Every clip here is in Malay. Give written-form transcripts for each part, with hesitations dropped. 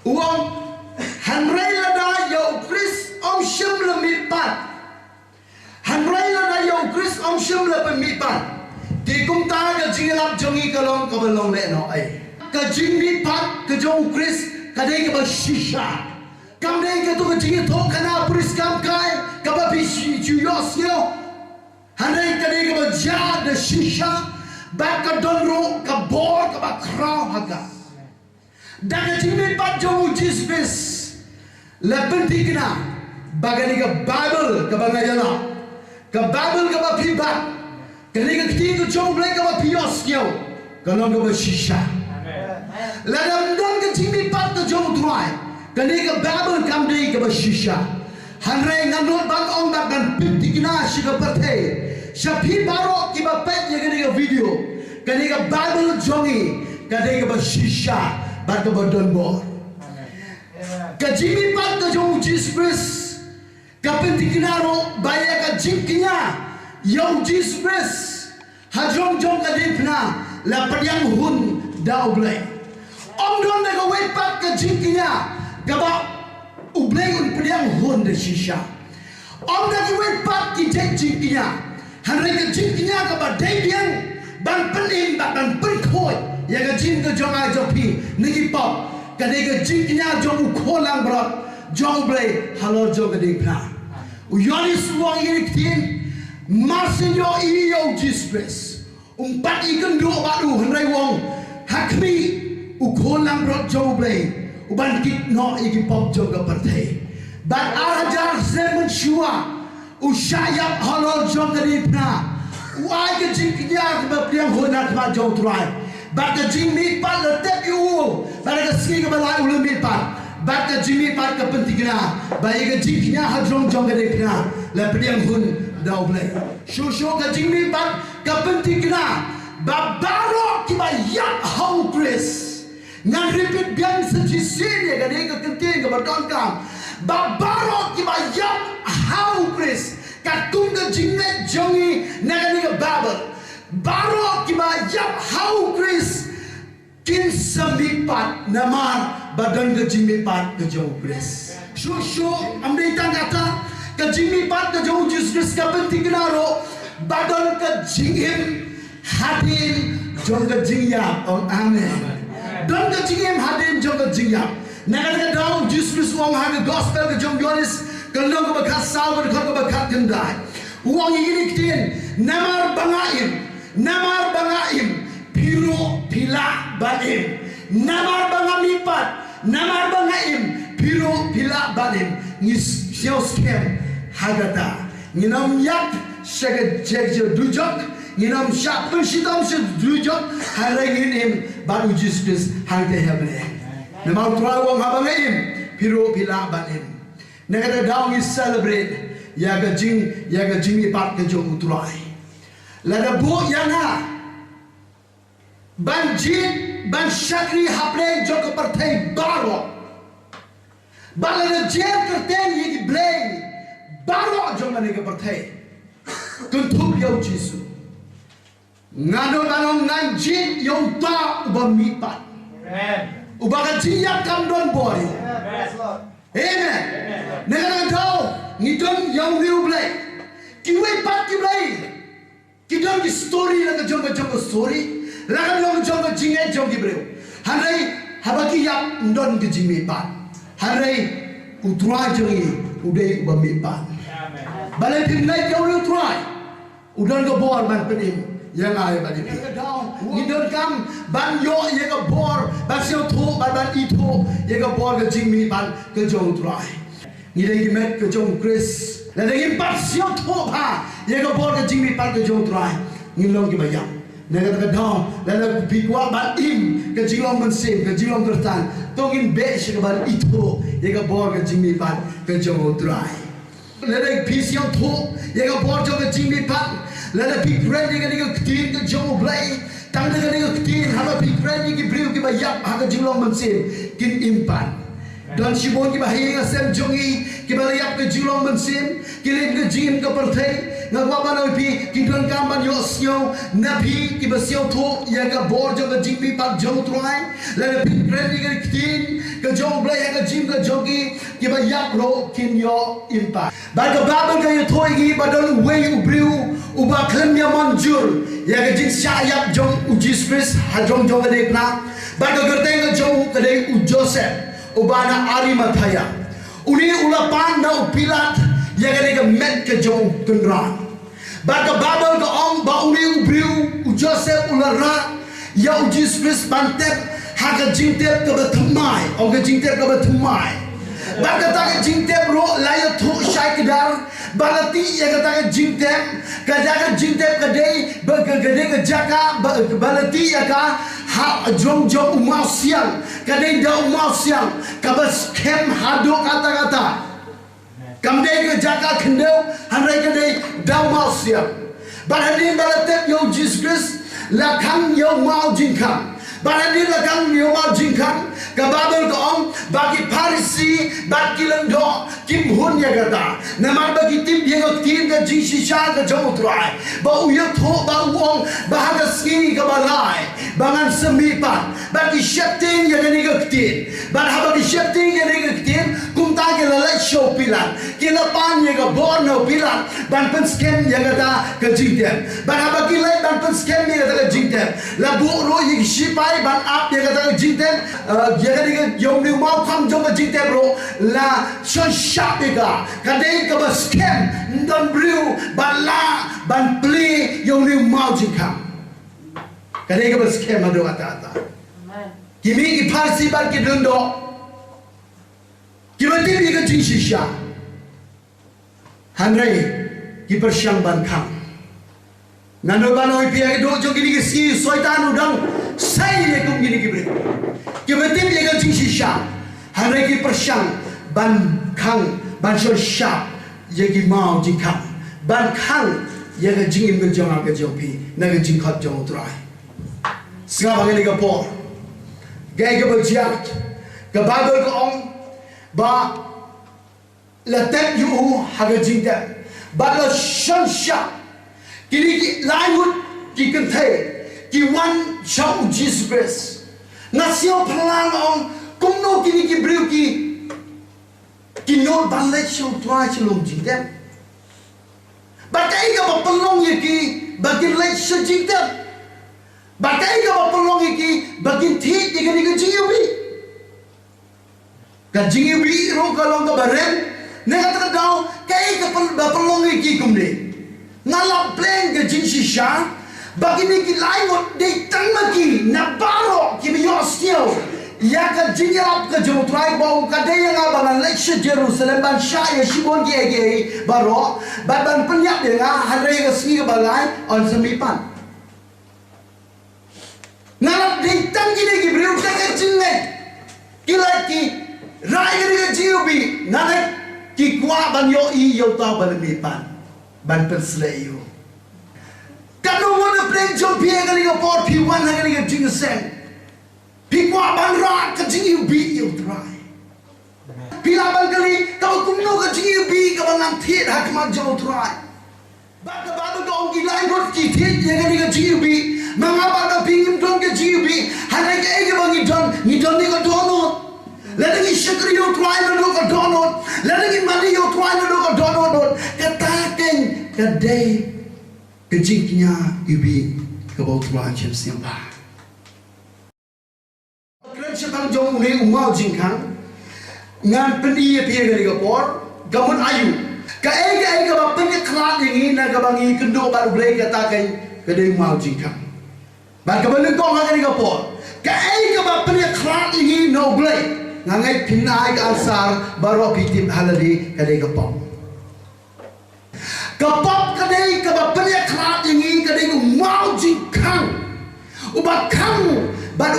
uang hanrai lada yau Chris om shim le mitpat hanrai lada yau Chris om shim le mitpat di kum ta ga jingilap jongi kalong kabalong le no ai ka jing mitpat ka jong Chris ka dei ka ba shisha kam dei ka tu ka jing tho kana puris kam kai ka ba bi shi chu yos yo hanrai ka dei ka ba ja de shisha ba ka don ro ka bor ka ba kraw haga daga jingit pat jong Jesus la pentingna bagani ka Bible ka bangayala ka Bible ka ba pibat kani ka kiti ko jong blai ka ba pios kyo ka long ka ba shisha la dam don ka jingit pat ka jong dry kani ka Bible kam dei ka ba shisha hanre nganot bang ong bak dan pentingna shi ka pathe Shapi baro ki ba pet ye kani ka video kani ka Bible jongi kani ka ba shisha ba ka ba don bor ka jimi pat ka jong Jesus ka pentiknaro ba ya ka jingkinya yo Jesus ha jong jong ka dipna la padyang hun da ublay om don ka wait pat ka jingkinya ka ba ublay un padyang hun de shisha om da ki wait pat ki jingkinya hanre ka jingkinya ka ba dayang ban penim ba ban perkhoi ya ka jing ka jong a jopi niki pop ka de ka jingkinya jong kholang bro jong blay halo jong ka dipna u yoni suang ini tin marsinyo iyo Jesus pat ikan do ba du hanrai wong hakmi u kholang bro jong blay u ban kit no iki pop jong ka parthe ban arajar semen shua u shayap halo jong ka dipna u ai ka jingkinya ka ba priang honat ma jong trai ba ka jing mi pat le tep yu ba ka ski ka ba lai u le mi pat ba ka jing mi pat ka pentingna ba ka jingkinya ha jong jong ka dipna la priang hun dau blai shu ka jing mi pat ka pentingna ba baro ki ba yap hau Chris ngan repeat biang sejisin ya ka de ka kenting ka ba don ka ba baro ki ba yap hau Chris ka tung ka jingnet jongi na ka babel baro ki ba yap hau Chris kin samipat namar badan ka jimipat ka jong Chris shu amdei tangata ka jimipat ka jong Jesus ka pentingna ro badan ka jingim hadin jong ka jingyap on amen don ka jingim hadin jong ka jingyap na ka daw Jesus wong ha gospel ka jong Yohanes kalau kau berkat sabar, kau berkat kendai. Uang ini kitin, namar bangaim, piro pila banim, namar bangamipat, namar bangaim, piro pila banim. Ngis sios kem hagata, nginam yak seget jegjo dujok, nginam syak pensitam se dujok, harengin baru Jesus hangte hebne. Namar tuawang habangaim, piro pila banim. Negara daung is celebrate ya ga jing pat ke jong utrai la da bo yana ban jin ban shakri hapre jong ko parthai baro bala da jer kerten ye ki bleng baro jong ne ke parthai kun thup yo jisu ngano danong ngan jin yong ta uba mi pat amen uba ka jin yak kam don boy yes lord amen. Negara kau ngidom yang liu blai, kiwei pat kiblai, kidom di story laga jomba story, laga jomba jingai jom kibreu. Hanai habaki yap ndon ke jimi pat, hanai utrai jongi udai bami pat. Balai pinai kau utrai, udon ke bor ban penim. Yang ay badi ngidon kam ban yo ye ka bor ban sio tho ban ito ye ka bor ka jingmi ban ka jong trai ngidai ki met ka jong Chris la dei pat sio tho ha ye ka bor ka jingmi ban ka jong trai ngilong ki bayam nega ka dong la pikwa ban im ka jilong ban sim ka jilong kertan tongin be shi ka ban ito ye ka bor ka jingmi ban ka jong trai la dei pisio tho ye ka bor ka jingmi ban lada big brand ni ka tin ka jong blai tang ka ni ka tin ha big brand ni ki briu ki ba yap ha ka jilong man sim kin impan don shibon ki ba hi ka sem jongi ki ba yap ka jilong man sim ki len ka jim ka parthai nga wa ba no pi ki don kam ban yo sio na pi ki ba sio tho ya ka bor jong ka jing pi pak jong trai lada big brand ni ka tin ke jong blai ke jim ke jogi ki ba yak ro kin yo impa ba ke babel ke yo thoi gi ba don wei u briu u ba klem ya manjur ya ke jin sha yak jong u Jesus ha jong jong de na ba ke gerteng ke jong ke de u Joseph u ba na Arimathaya uni ulapan na u Pilat ya ke met ke jong tunran ba ke babel ke ong ba uni u briu u Joseph ulara ya u Jesus bantep Haka jingtep ke bertemai, orang jingtep ke bertemai. Bagi kata jingtep ro layu tu syai kedar, balati yang kata jingtep, kadang jingtep kedai, berkedai kejaka, balati yang kata ha jom umau siang, kadai dah umau siang, kabas kem haduk kata-kata. Kamdai kejaka kendau, handai kadai dah umau siang. Balati balatep yo Jesus lakang yo mau jingkam. Barang lakang nioma jingkang kababel doong bagi Parisi bagi lendo kim hun ya kata nama bagi tim dia tim ke jisisha ke jauh terai bau ya tho bau wong bahagia ski ke balai bangan semipan bagi shifting ya ni ke tin bagi shifting ya ni ke tin kumta ke lalai show pilan kila pan ya ke borno pilan ban pen scam ya kata ke jingtem bagi lai ban pen scam ya kata ke jingtem labu ro ya shipai ban up dia kata jingtem dia kata yang ni mau kam jom jingtem ro la shon shop dia kadai ke scam dan briu ban la ban play yang ni mau jingkam kadai ke scam ada kata kimi ki Parsi ban ki dendo kimi dia ke jingsisha hanrai ki persyang ban kam nano banoi pia do jo gini ke si soitan udang sai le kum gini kibre ke betim le ga jing shisha hanai ki persyang ban khang ban so sha ye ki mau jing khang ban khang ye ga jing im ga jong ga jopi na ga jing khat jong trai singa bang ni ga por ga ga ba jiat ga ba ga ong ba la tep yu ha ga jing ta ba la shan sha kini ki lainut ki kenthe ki wan shau Jesus Christ nasio phalang ong kumno kini ki briu ki no balai shau twa chlom jingtem bakai ka bapalong ye ki bagin lai shau jingtem bakai ka bapalong ye ki bagin thi ye kini ka jingyubi ka jingyubi ro ka long ka baren ne ka tra dau kai ka bapalong ye ki kumne ngalap pleng ke jinsisha bagi ni ki laingot de tangmaki na baro ki mi yostio ya ka jinyap ka jotrai bau ka de yang abangan leksha Jerusalem ban sha ya shibon ge baro ban penyak de nga hadre ka ski ka balai on semipan ngalap de tangi de ki briu ka jinne ki laki rai ge jiubi nanek ki kwa ban yo I yo ta balmipan ban perslayo kanu wana pleng jom pia kali ka por pi wan ha kali ka jing sen pi kwa ban ra ka jing yu bi yu try pi la ban kali ka kum no ka jing yu bi ka ban thiet ha ka jom try ba ka ka ong ki lai rot ki thiet ye kali ka jing yu bi manga ba ka ping im don ka jing yu bi ha ka e ka bang ni don ni ka donut Lagi syukur yo try na do ka donut lagi mali yo try na do ka donut kataken kadai kejiknya ibi ka bau try chem siapa kren setang jong ni umau jingkang ngan pendi pia ga por gamun ayu ka ba pen klat ini na ga bangi kendo baru break kataken kadai umau jingkang ba ka ban ko ga por ka ba pen klat ini no break ngangai pinai ka ansar baru pitip haladi kadai kapop kadai ka bapnya krat ini kadai ku mau jingkang uba kang ban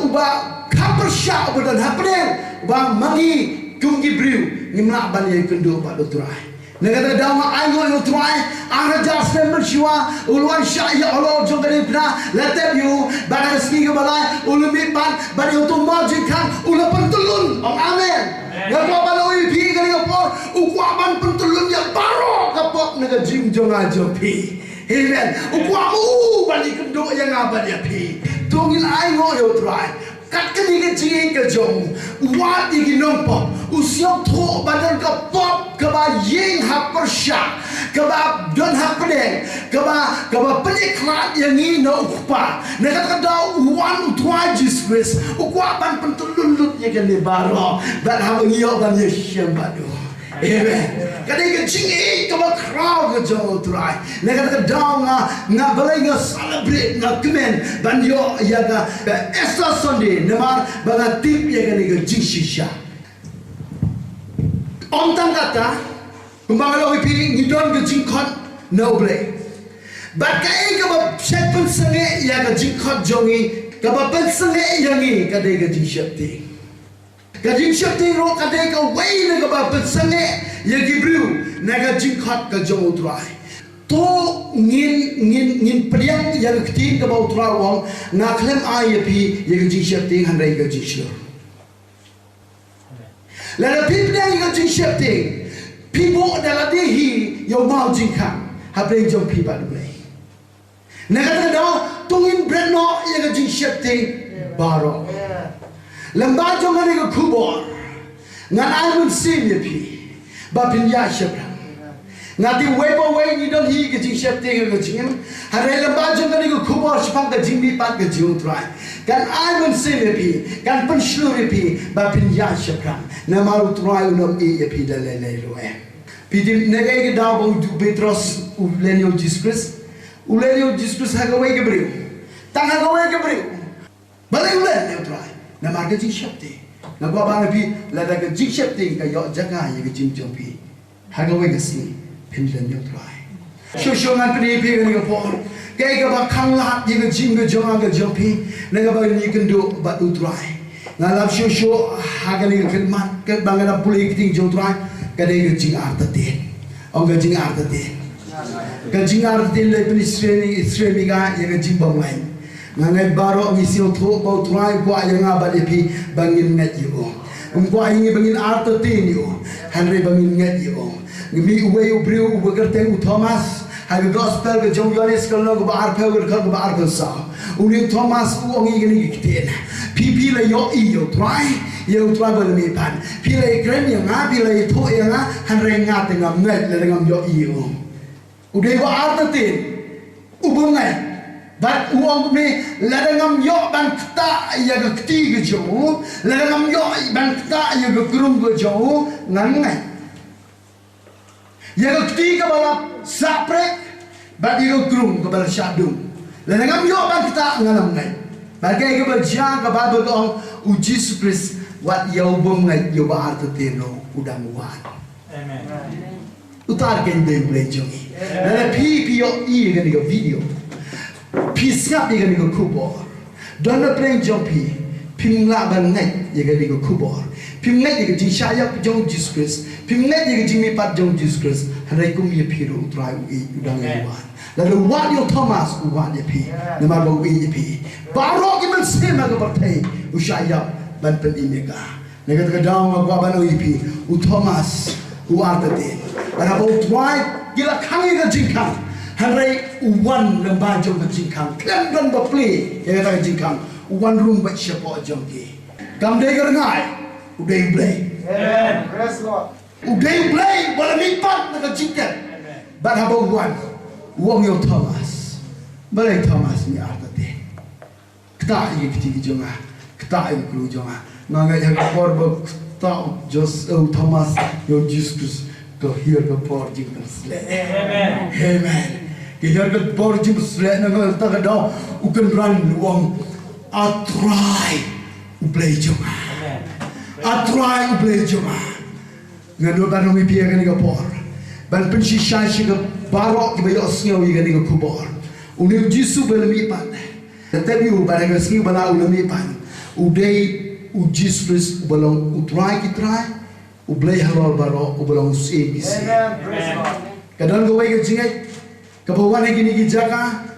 uba kapersya uba dan hapden uba magi kumgi briu ngimna ban ye kendo ba dotrai negara dawa ayo yo try ara jasem bersiwa ulwan syaya Allah jogare pna letep you bana ski ke balai ulumi pan bani untuk majikan ula pentulun amen ngapa balo pi kali ko ukwa ban pentulun ya baro kapok nega jim jonga jopi amen ukwa bani kendo yang apa dia pi tungin ayo yo try kat kini ke jing ke jong wat di nong pop usiok tho badan ke pop ke ba ying hap persya ke ba don hap pedeng ke ba penikmat yang ni no ukpa nekat kadau wan utwa Jesus ukwa ban pentululut ye kan ni baro ban ha ngiyo ban ye shambado amen kadang ke jingi ke ba crowd ke jong utrai nekat kadau nga balai nga celebrate nga kemen ban yo ya ga Easter Sunday nemar ba tip ye kan ni ke jingisha Om tang kata, pembangalo ipi ngidon ke jingkot noble. Bat kai ke ba sepen senge ya ke jingkot jongi, ke ba pen senge yangi kadai ke jingshapti. Ke jingshapti ro kadai ke wei ne ke ba pen senge ya gibru na ke jingkot ke jong utrai. To ngin priang ya ke tin ke ba utrai wong na klem ai ipi ya ke jingshapti handai ke jingshur. Lalu people yang jing shifting, people dalam dehi yang mau jingkang, habis jom people boleh. Negara dah tungin brand no yang jing shifting baru. Lembar jom ni ke kubur, ngan ayun sim ye pi, bapin ya shifting. Ngati webo way ni don hi ke jing shifting ke jing, hari lembar jom ni ke kubur sepang ke jing ni pat ke jing utrai. Kan ayun sim ye pi, kan penshur ye pi, bapin ya shifting. Nama utrai unom e pi dalele loe. Pidi negai ke dabo Petros ulenio Jesus hagawai ke beriu. Tang hagawai ke beriu. Balai ulen utrai. Nama ke jingshapti. Nama bang pi lada ke jingshapti ke yo jaga ye ke jingjopi. Hagawai ke si pinlen utrai. Shosongan pini pi ke por. Kai ke ba khanglat ye ke jing ke jonga ke jopi. Naga ba ni kendo ba utrai. Ngalap shosho hagani ke khidmat ke bangana pulih kiting jotrai kadai ke jing artatin ong ke jing artatin le pini sreni ga ye ke jing bangwai ngangai baro ngi sil tho bau trai kwa yang abale pi bangin ngat yo kwa ingi bangin artatin yo hanre bangin ngat yo ngi uwe ubriu ubagarte u Thomas hag gospel ke jong yones kalno ko bar pheu ko bar sa uni Thomas u ongi gini kiten pipi la yo i yo try yo try bal mi pan pi la krem ya nga pi la tho ya nga han re nga te ngam ngai la ngam yo i yo u de ba artatin u bungai bat u ong me la ngam yo ban kta ya ga kti ge jo la ngam yo ban kta ya ga krum ge jo ngan ngai ya ga kti ka bala sapre bat yo krum ka bala shadung la ngam yo ban kta ngam ngai bagai ke berjaya ke Bible orang uji surprise wat yau bungai yau bahar terteno udang wan. Amen. Utar kende boleh jongi. Nada pi yo i kan iko video. Pi siap i kan iko kubur. Dona pleng jompi. Pi ngla bangai i kan iko kubur. Pi ngai i kan jing syayap jong Jesus Christ. Pi ngai i kan jing mipat jong Jesus Christ. Hanai kum ye piru utrai udang wan. Lalu wat yo Thomas uwan ye pi. Nama bawa ye pi. Baru kita sema ke partai usaya ban pendimeka. Negara kedang agak ban UIP, Thomas, Artatin. Karena bau tuai gila kangi ke jingkang. Hari uwan lembah jom ke jingkang. Klem dan bapli yang kata jingkang. Uwan room buat siapa jom ke. Kam dai kerengai, udah play. Amen. Praise Lord. Udah play boleh lipat nak jingkang. Ban bau uwan, uang yo Thomas. Boleh Thomas ni Artatin. Kita ini kecil jonga, kita ini kru jonga. Nangai yang korban kita Jos Thomas yang Jesus ke here ke por jingkang sele. Amen. Amen. Ke here ke por jingkang sele nangai kita kadang ukan run uang atrai ublay jonga. Atrai ublay jonga. Nganu banong ipiya kani ke por. Ban pensisya siya barok kibayo singaw ikan ke kubor. Unik Jesus belamipan. Tetapi barang kesini bala ulami pan, udai ujis Kristus balang utrai kitrai, ublay halal baro ubalang usibis. Kadang kau baik jingai, kapawan lagi ni kijaka,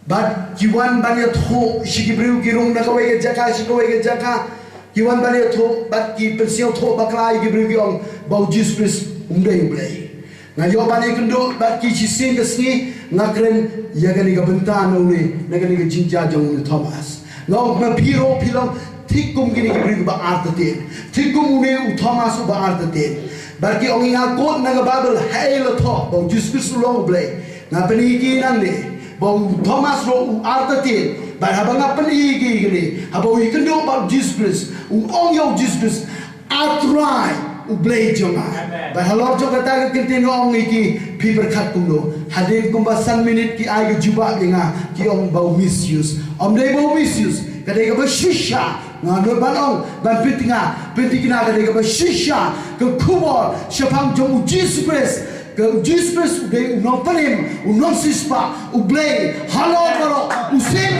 bad kiwan banyak tho, sikibriu kirung nak kau baik jaka, sikau jaka, kiwan banyak tho, bad ki pensiun tho baklai kibriu kiong bau ujis Kristus ublay. Ngayo banyak kendo bad ki cisin kesini. Ngakren ya gani ka benta no ni na gani ka jinja jong ni Thomas ngau ma piro pilong Tikum gini beri ba artatin. Tikum une Thomas ba artatin. Bagi orang yang kot naga Bible hai la tho bau Jesus long blay. Ngapeni nang ni bau Thomas ro artatin. Bar habang ngapeni gini. Habau ikan do bau Jesus. Ong yo Jesus atrai blay jonga. Bar halor jo kata kintin ong iki pi berkat kuno. Hadir kumbasan minit ki ay juba nga ki ong bau misuse. Om dei bau misuse. Kadai ka shisha ngano banong ban pitinga kadai ka shisha ke kubor syapang jong Jesus Christ ke Jesus Christ de unong panim unong sispa ublay halo baro usen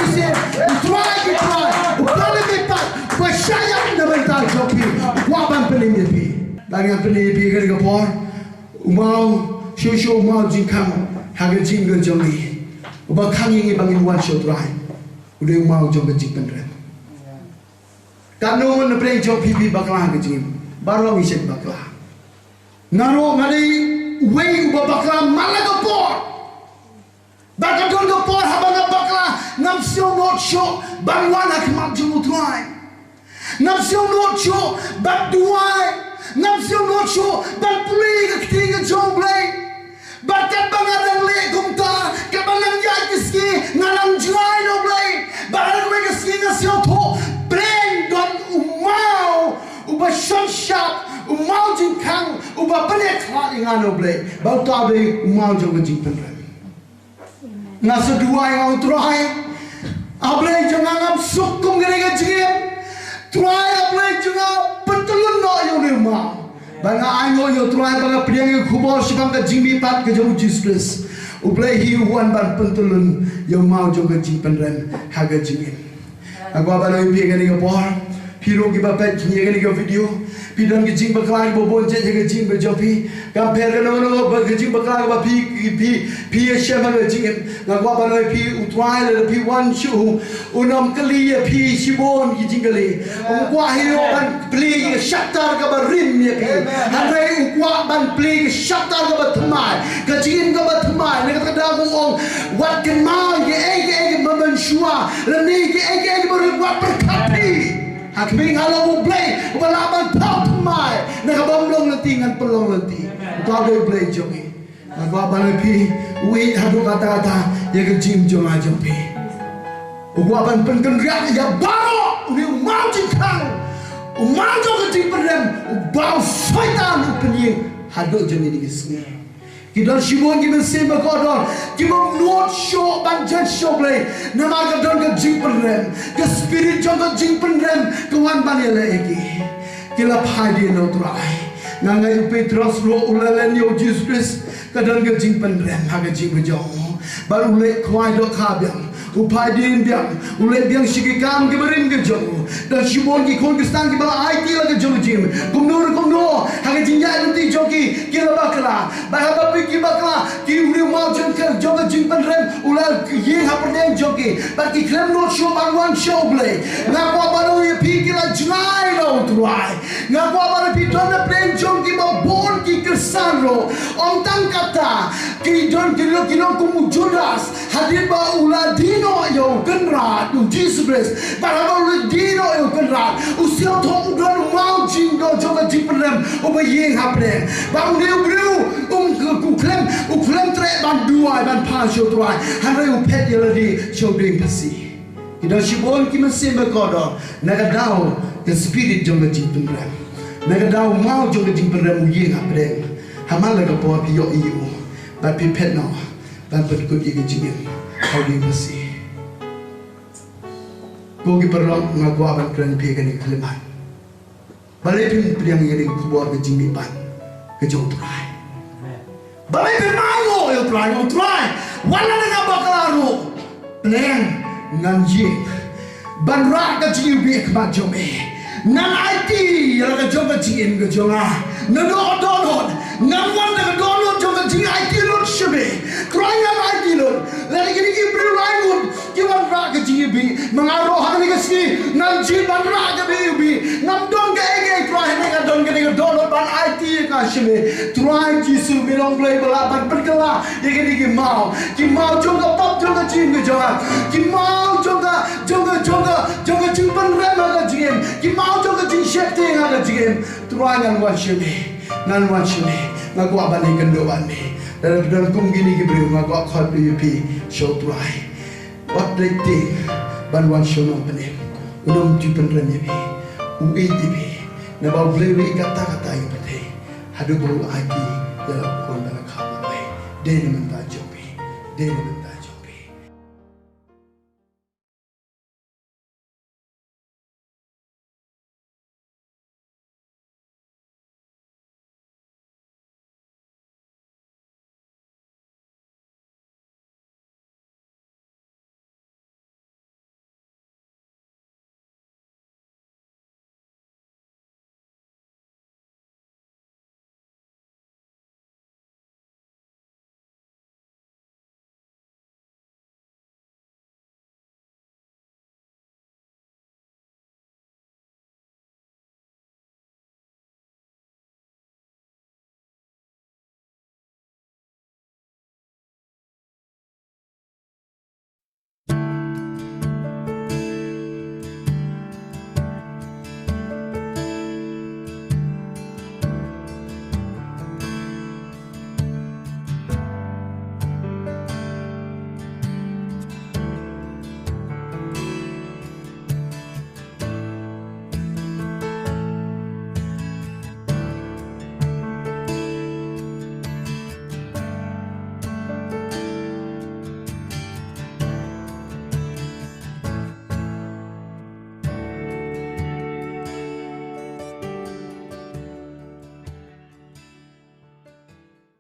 utrai upat pasaya na bentar jopi waban panim yepi dagang panim yepi kadai ka por umau shosho umau jinkam haga jinga jongi uba khangi bangin wan shotrai udah umau jong jingkan rem kanu na play jong pipi bakla ke jim baru isek bakla ngaro ngari wei uba bakla malaga por bakadon go por habanga bakla ngam sio not show banwan akmat jong utrai ngam sio not show bak duai ngam sio not show bak play ke tinga jong play bakat bangadang le kumta kabanang yai kiski ngalang jai no play barang me kiski ngasio tho brain don umau uba shop umau jinkang uba panek khat ngano play bau ta be umau jong jing pen ngaso duai ngau trai ablay jong ngam sukum gere ga jiem trai ablay jong pentulun no yo ne mau banga ayo yo try banga priang yo khubor sibang ka jingbi pat ke jong Jesus ublay hi wan ban pentulun yo mau jong ka jing penren haga jingin agwa baloi pi gani ko por hero ki ba pet ni gani ko video pidon ki jing baklang bo bon je ke jing be jopi compare no ba ke jing baklang ba pi shema ke jing agwa baloi pi utrai le pi wan shu unam kali pi shibon ki jing kali ungwa hero ban pli shatar ka ba rim ye pi hanrai ungwa ban pli shatar ka ba thmai ka jing ka ba thmai ne ka da ong wat kan ma ye maman shua le ni ke ba wat per kapi Hakming halau blay, balaban pop mai. Nakabam long nanti ngan pelong nanti. Tahu blay jogi. Agak balapi, wait hadu kata ya ke jim jong aja pi. Uguapan pengenriak ya baru, uni mau jingkang, mau jong ke jim perem, bau syaitan penying hadu jong ini kisni. Kita shibon kita sembah kodor, kita not show banjir show play. Nama kita don ke jing perem, ke spirit jong ke jing perem, kawan bani lagi. Kita pahadi no turai. Ngangai Petrus ro ulalan yo Jesus Christ, kadang ke jing perem, haga jing berjauh. Baru ulek kuai dok kabiang. Upai din biang, ulek biang shikikam ke berin ke jauh. Dan shibon ki kon kestan ki bala IT la ke jauh jim. Kumno, haga jinjai nanti joki kila bakla. Bahaba piki bakla ki uri mau jong ke jing penrem ulal ye haperdeng joki. Baki klem not show bangwan show play. Ngakwa baru ye pi kila jnai lo tuai. Ngakwa baru pi dona play jong ki ba bon ki kesan ro. Om tang kata ki don kilo kumu Judas hadir ba uladino yo kenrat u Jesus Christ. Bahaba uladino yo kenrat. Usia thong don mau jing do jong jing penrem uba ye haperdeng. Ba uriu uklem tre ban duai ban pasio tuai hanrai upet yeladi choding pasi kita shibon ki mesin bekodo nagadau the spirit jong jing penrem nagadau mau jong jing penrem ye haperdeng hamal la po pi yo iu ban pi pet no ban pet kut ye jing choding pasi ko ki perlo ngagwa ban kran pi kan kleman balai pin priang ye kubor ke jing ban ke jong tuai balai pemango yo try wala na baklaro plan nganji banra ka ji bi ka jome nan IT ya ka jome ji in ka jonga no don nan wan ka don jome ji IT lo shbe try na IT lo la ki ki bru line wood ki wan ra ka ji bi mangaro ha ni ka si nan ji banra ka bi nam don ka ege try na ka don ban IT ye ka shime tuai jisu mi long play bala ban berkala ye ke ki mau jong ka pop jong ka jing ke jong ki mau jong ka jumpan rema ka jing ki mau jong ka jing shekte ka jing tuai ngan wan shime ngaku abani kendo bani dan kum gini ki bri ngaku khot pi show tuai what they think ban wan show no bani unum jumpan rema bi UATP na bau beli kata-kata yang penting hadu bau aki dalam kon dalam khabar baik dia ni mentah jopi dia ni mentah